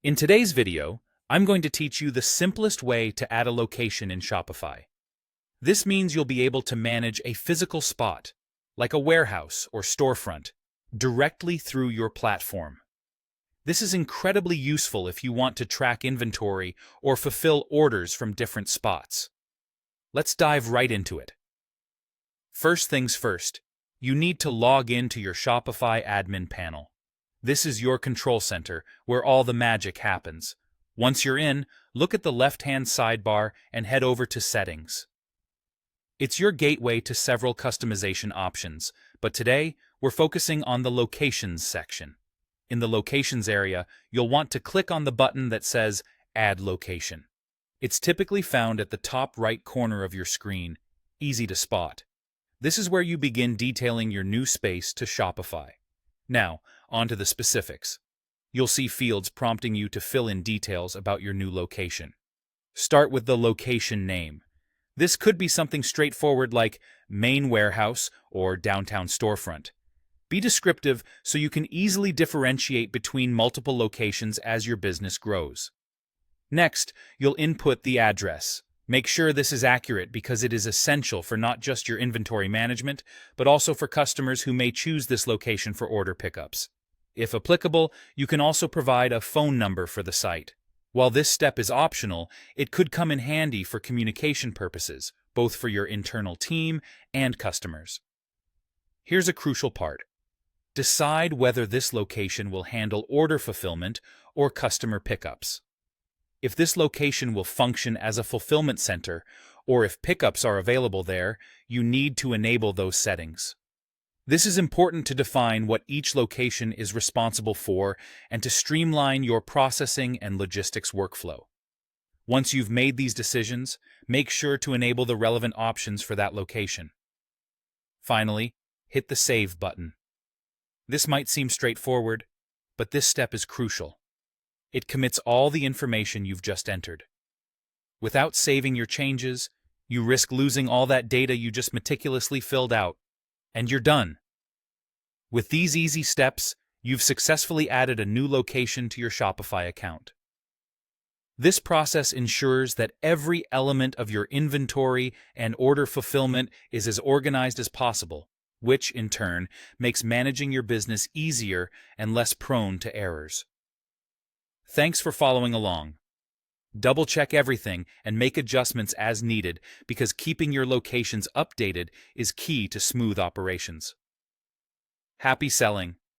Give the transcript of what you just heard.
In today's video, I'm going to teach you the simplest way to add a location in Shopify. This means you'll be able to manage a physical spot, like a warehouse or storefront, directly through your platform. This is incredibly useful if you want to track inventory or fulfill orders from different spots. Let's dive right into it. First things first, you need to log into your Shopify admin panel. This is your control center, where all the magic happens. Once you're in, look at the left-hand sidebar and head over to Settings. It's your gateway to several customization options, but today we're focusing on the Locations section. In the Locations area, you'll want to click on the button that says Add Location. It's typically found at the top right corner of your screen, easy to spot. This is where you begin detailing your new space to Shopify. Now, on to the specifics. You'll see fields prompting you to fill in details about your new location. Start with the location name. This could be something straightforward like main warehouse or downtown storefront. Be descriptive so you can easily differentiate between multiple locations as your business grows. Next, you'll input the address. Make sure this is accurate because it is essential for not just your inventory management, but also for customers who may choose this location for order pickups. If applicable, you can also provide a phone number for the site. While this step is optional, it could come in handy for communication purposes, both for your internal team and customers. Here's a crucial part. Decide whether this location will handle order fulfillment or customer pickups. If this location will function as a fulfillment center, or if pickups are available there, you need to enable those settings. This is important to define what each location is responsible for and to streamline your processing and logistics workflow. Once you've made these decisions, make sure to enable the relevant options for that location. Finally, hit the Save button. This might seem straightforward, but this step is crucial. It commits all the information you've just entered. Without saving your changes, you risk losing all that data you just meticulously filled out, and you're done. With these easy steps, you've successfully added a new location to your Shopify account. This process ensures that every element of your inventory and order fulfillment is as organized as possible, which, in turn, makes managing your business easier and less prone to errors. Thanks for following along. Double-check everything and make adjustments as needed because keeping your locations updated is key to smooth operations. Happy selling!